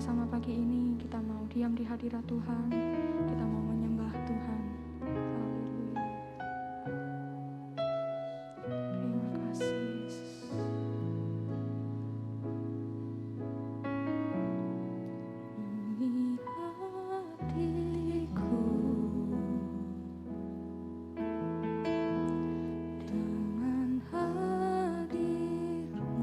bersama-sama pagi ini kita mau diam di hadirat Tuhan, kita mau menyembah Tuhan. Haleluya. Terima kasih Yesus. Penuhi hatiku dengan hadir-Mu.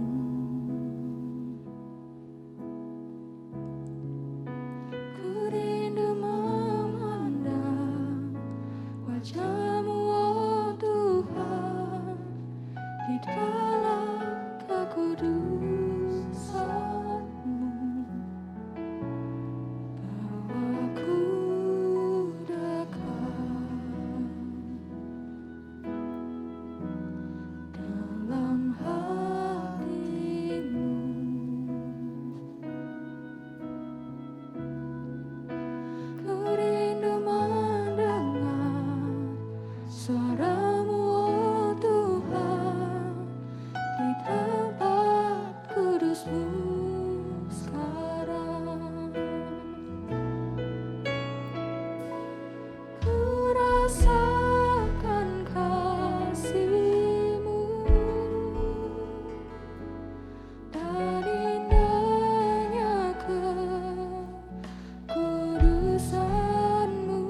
Ku rindu memandang wajah-Mu, oh Tuhan, di dalam kekudusan-Mu. Bawaku dekat dalam hati-Mu. Ku rindu mendengar suara-Mu, oh Tuhan, di tempat kudus-Mu sekarang. Ku rasakan kasih-Mu dan indahnya kekudusan-Mu.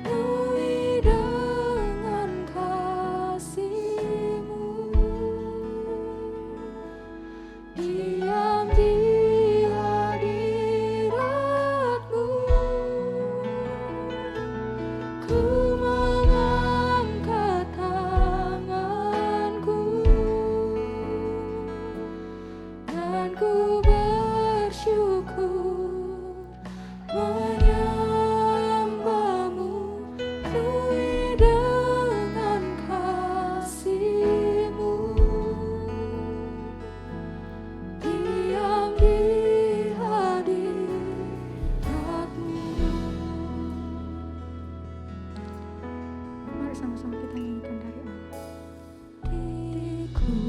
Penuhi dengan kasih-Mu, diam di hadirat-Mu. Ku mengangkat tanganku dan ku bersyukur menyembah-Mu. Penuhi dengan kasih-Mu, diam di hadirat-Mu. Mari sama-sama kita nyanyikan dari awal. Diriku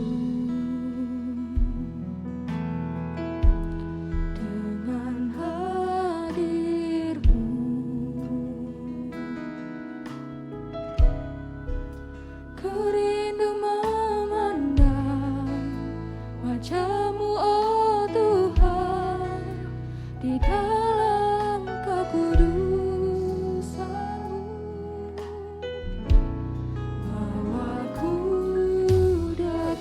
dengan hadir-Mu, ku rindu memandang wajah-Mu, oh Tuhan, di dalam kekudusan-Mu. Bawaku dekat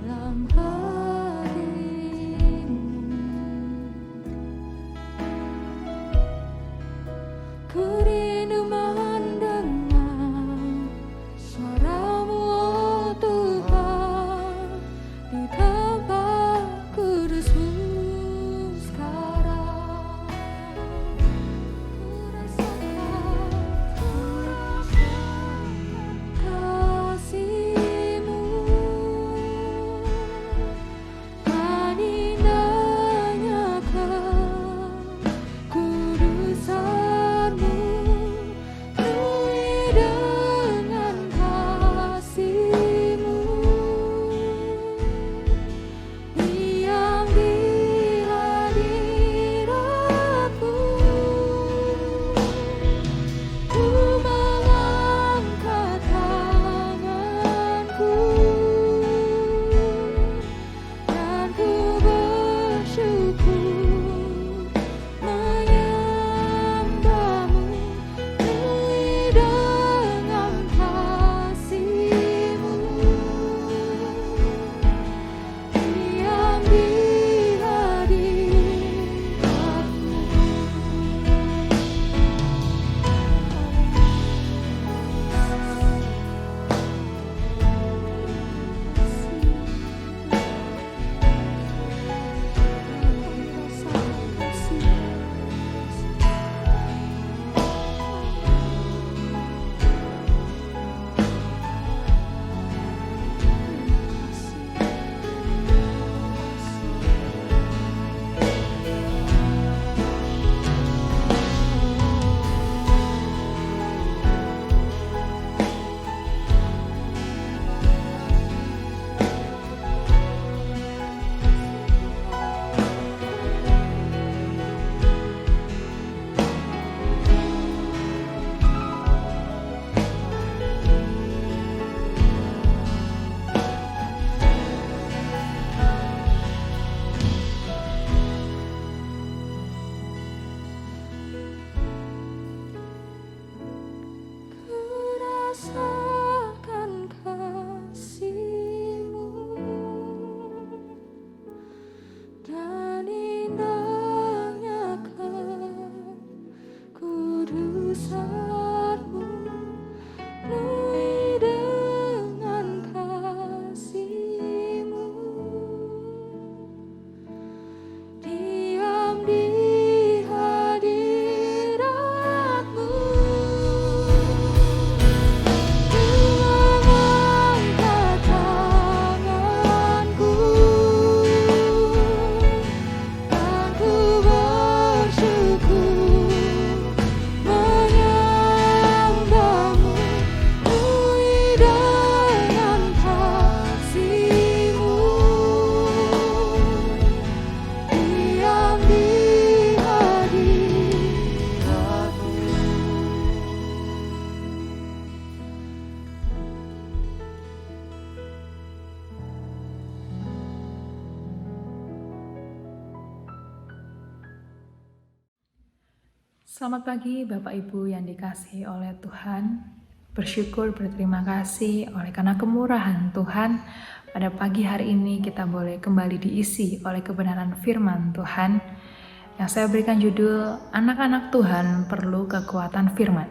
dalam hati-Mu. Ku rindu mendengar suara-Mu, oh Tuhan, di dalam Selamat pagi Bapak Ibu yang dikasihi oleh Tuhan. Bersyukur berterima kasih karena kemurahan Tuhan. Pada pagi hari ini kita boleh kembali diisi oleh kebenaran firman Tuhan. Yang saya berikan judul, anak-anak Tuhan perlu kekuatan firman.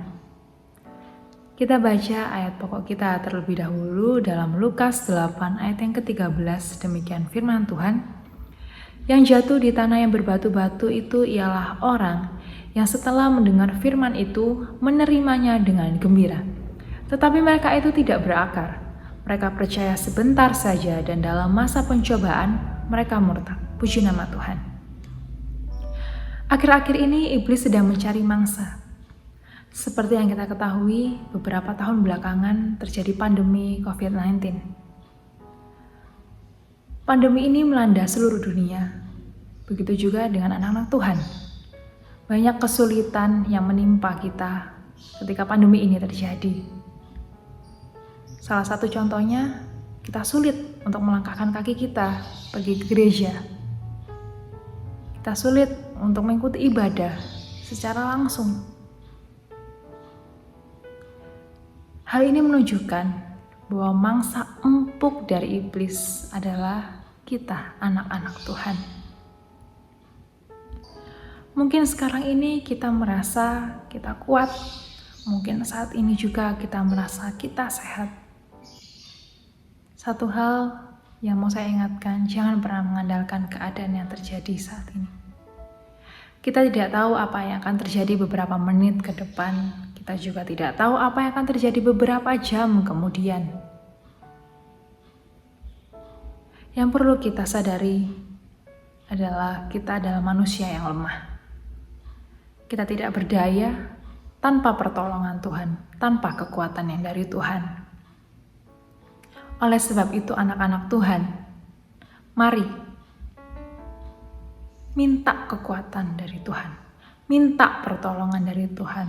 Kita baca ayat pokok kita terlebih dahulu dalam Lukas 8 ayat yang ke-13. Demikian firman Tuhan. Yang jatuh di tanah yang berbatu-batu itu ialah orang yang setelah mendengar firman itu menerimanya dengan gembira. Tetapi mereka itu tidak berakar. Mereka percaya sebentar saja dan dalam masa pencobaan mereka murtad. Puji nama Tuhan. Akhir-akhir ini iblis sedang mencari mangsa. Seperti yang kita ketahui, beberapa tahun belakangan terjadi pandemi COVID-19. Pandemi ini melanda seluruh dunia. Begitu juga dengan anak-anak Tuhan. Banyak kesulitan yang menimpa kita ketika pandemi ini terjadi. Salah satu contohnya, kita sulit untuk melangkahkan kaki kita pergi ke gereja. Kita sulit untuk mengikuti ibadah secara langsung. Hal ini menunjukkan bahwa mangsa empuk dari iblis adalah kita, anak-anak Tuhan. Mungkin sekarang ini kita merasa kita kuat, mungkin saat ini juga kita merasa kita sehat. Satu hal yang mau saya ingatkan, jangan pernah mengandalkan keadaan yang terjadi saat ini. Kita tidak tahu apa yang akan terjadi beberapa menit ke depan, kita juga tidak tahu apa yang akan terjadi beberapa jam kemudian. Yang perlu kita sadari adalah kita adalah manusia yang lemah. Kita tidak berdaya tanpa pertolongan Tuhan, tanpa kekuatan yang dari Tuhan. Oleh sebab itu anak-anak Tuhan, mari minta kekuatan dari Tuhan, minta pertolongan dari Tuhan.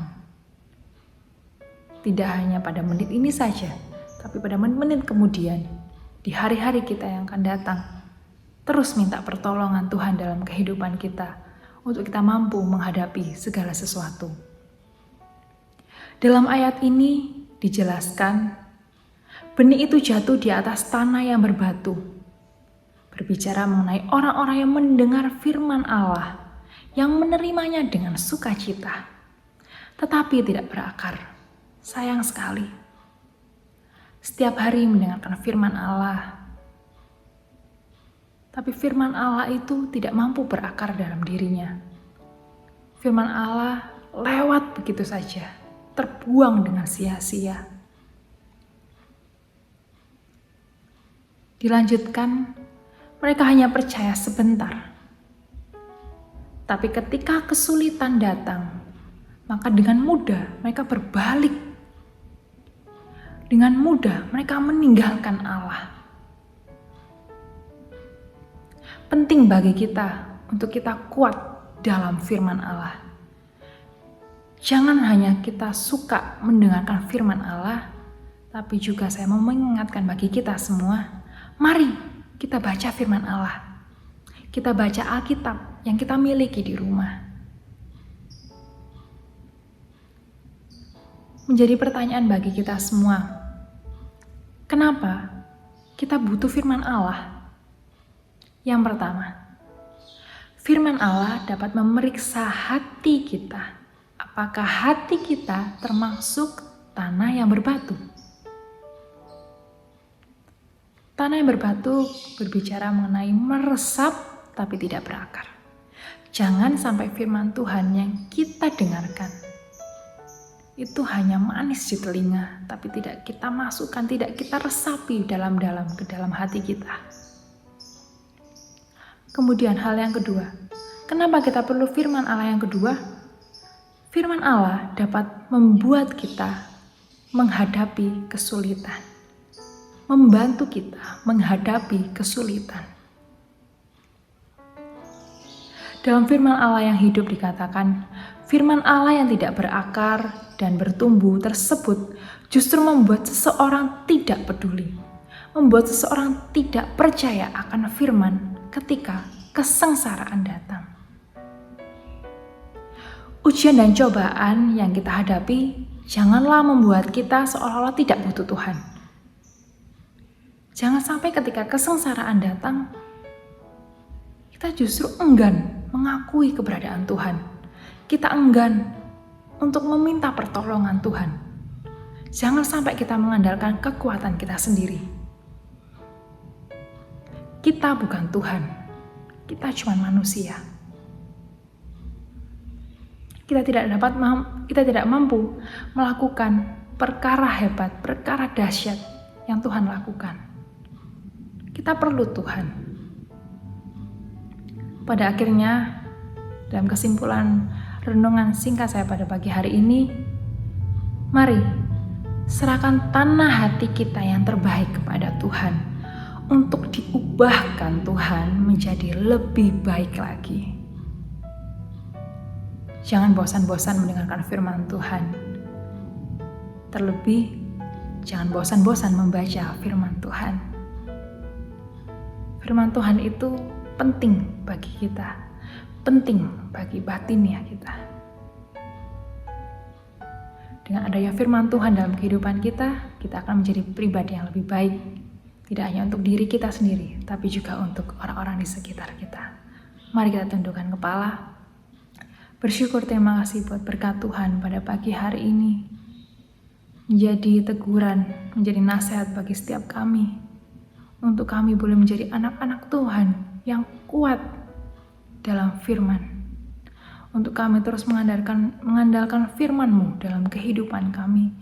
Tidak hanya pada menit ini saja, tapi pada menit-menit kemudian, di hari-hari kita yang akan datang, terus minta pertolongan Tuhan dalam kehidupan kita, untuk kita mampu menghadapi segala sesuatu. Dalam ayat ini dijelaskan, benih itu jatuh di atas tanah yang berbatu. Berbicara mengenai orang-orang yang mendengar firman Allah, yang menerimanya dengan sukacita, tetapi tidak berakar. Sayang sekali. Setiap hari mendengarkan firman Allah, tapi firman Allah itu tidak mampu berakar dalam dirinya. Firman Allah lewat begitu saja, terbuang dengan sia-sia. Dilanjutkan, mereka hanya percaya sebentar. Tapi ketika kesulitan datang, maka dengan mudah mereka berbalik. Dengan mudah mereka meninggalkan Allah. Penting bagi kita untuk kita kuat dalam firman Allah. Jangan hanya kita suka mendengarkan firman Allah, tapi juga saya mau mengingatkan bagi kita semua, mari kita baca firman Allah. Kita baca Alkitab yang kita miliki di rumah. Menjadi pertanyaan bagi kita semua, kenapa kita butuh firman Allah? Yang pertama, firman Allah dapat memeriksa hati kita. Apakah hati kita termasuk tanah yang berbatu? Tanah yang berbatu berbicara mengenai meresap tapi tidak berakar. Jangan sampai firman Tuhan yang kita dengarkan itu hanya manis di telinga, tapi tidak kita masukkan, tidak kita resapi dalam-dalam ke dalam hati kita. Kemudian hal yang kedua, kenapa kita perlu firman Allah yang kedua? Firman Allah dapat membuat kita menghadapi kesulitan, membantu kita menghadapi kesulitan. Dalam firman Allah yang hidup dikatakan, firman Allah yang tidak berakar dan bertumbuh tersebut justru membuat seseorang tidak peduli, membuat seseorang tidak percaya akan firman ketika kesengsaraan datang. Ujian dan cobaan yang kita hadapi janganlah membuat kita seolah-olah tidak butuh Tuhan. Jangan sampai ketika kesengsaraan datang, kita justru enggan mengakui keberadaan Tuhan. Kita enggan untuk meminta pertolongan Tuhan. Jangan sampai kita mengandalkan kekuatan kita sendiri. Kita bukan Tuhan, kita cuma manusia. Kita tidak mampu melakukan perkara hebat, perkara dahsyat yang Tuhan lakukan. Kita perlu Tuhan. Pada akhirnya, dalam kesimpulan renungan singkat saya pada pagi hari ini, mari serahkan tanah hati kita yang terbaik kepada Tuhan untuk diubahkan Tuhan menjadi lebih baik lagi. Jangan bosan-bosan mendengarkan firman Tuhan. Terlebih, jangan bosan-bosan membaca firman Tuhan. Firman Tuhan itu penting bagi kita, penting bagi batinnya kita. Dengan adanya firman Tuhan dalam kehidupan kita, kita akan menjadi pribadi yang lebih baik. Tidak hanya untuk diri kita sendiri, tapi juga untuk orang-orang di sekitar kita. Mari kita tundukkan kepala. Bersyukur, terima kasih buat berkat Tuhan pada pagi hari ini. Menjadi teguran, menjadi nasihat bagi setiap kami. Untuk kami boleh menjadi anak-anak Tuhan yang kuat dalam firman. Untuk kami terus mengandalkan firman-Mu dalam kehidupan kami.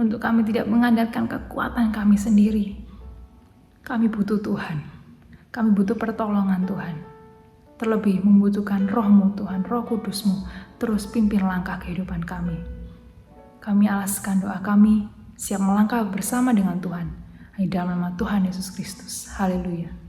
Untuk kami tidak mengandalkan kekuatan kami sendiri. Kami butuh Tuhan. Kami butuh pertolongan Tuhan. Terlebih membutuhkan Roh-Mu Tuhan, Roh Kudus-Mu, terus pimpin langkah kehidupan kami. Kami alaskan doa kami, siap melangkah bersama dengan Tuhan. Di dalam nama Tuhan Yesus Kristus. Haleluya.